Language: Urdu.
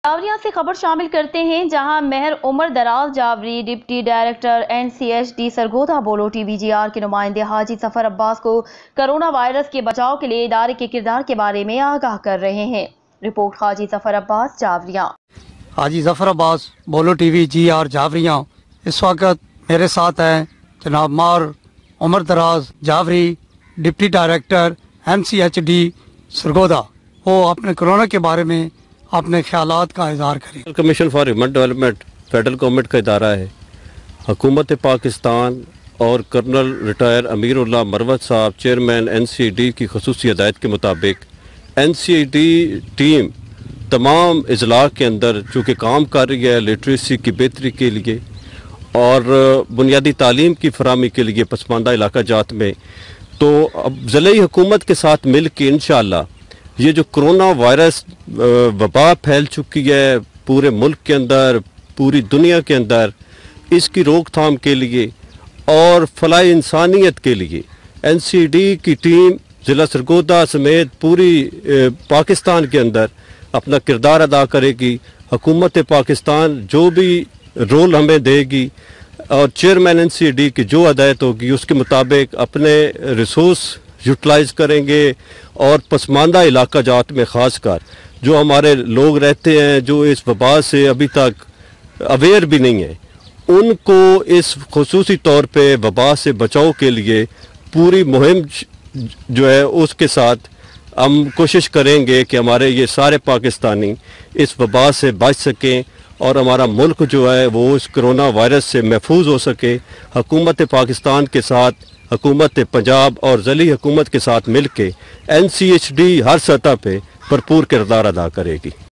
جاوریہ سے خبر شامل کرتے ہیں، جہاں مہر عمر دراز جاوری ڈپٹی ڈائریکٹر NCHD سرگودا بولو TVGR کے نمائندے حاجی ظفر عباس کو کرونا وائرس کے بچاؤ کے لیے ادارے کے کردار کے بارے میں آگاہ کر رہے ہیں۔ رپورٹ حاجی ظفر عباس جاوریہ۔ حاجی ظفر عباس بولو TVGR جاوریہ۔ اس وقت میرے ساتھ ہیں جناب مہر عمر دراز جاوری ڈپٹی ڈائریکٹر NCHD سرگودا۔ وہ اپنے کرونا کے بارے میں اپنے خیالات کا اظہار کریں۔ Commission for human development federal government کا ادارہ ہے۔ حکومت پاکستان اور کرنل ریٹائر امیر اللہ مروت صاحب چیئرمین NCHD کی خصوصی ہدایت کے مطابق NCHD ٹیم تمام اضلاع کے اندر چونکہ کام کر رہی ہے لٹریسی کی بہتری کے لیے اور بنیادی تعلیم کی فراہمی کے لیے پسماندہ علاقہ جات میں، تو اب ضلعی حکومت کے ساتھ مل کے انشاءاللہ یہ جو کرونا وائرس وبا پھیل چکی ہے پورے ملک کے اندر، پوری دنیا کے اندر، اس کی روک تھام کے لیے اور فلاح انسانیت کے لیے NCHD کی ٹیم ضلع سرگودا سمیت پوری پاکستان کے اندر اپنا کردار ادا کرے گی۔ حکومت پاکستان جو بھی رول ہمیں دے گی اور چیئرمین NCHD کی جو ہدایت ہوگی اس کے مطابق اپنے ریسورس یوٹیلائز کریں گے اور پسماندہ علاقہ جات میں خاص کر جو ہمارے لوگ رہتے ہیں جو اس وبا سے ابھی تک اویئر بھی نہیں ہیں، ان کو اس خصوصی طور پہ وبا سے بچاؤ کے لیے پوری مہم جو ہے اس کے ساتھ ہم کوشش کریں گے کہ ہمارے یہ سارے پاکستانی اس وبا سے بچ سکیں اور ہمارا ملک جو ہے وہ اس کرونا وائرس سے محفوظ ہو سکے۔ حکومت پاکستان کے ساتھ حکومت پنجاب اور ضلعی حکومت کے ساتھ مل کے NCHD ہر سطح پہ بھرپور کردار ادا کرے گی۔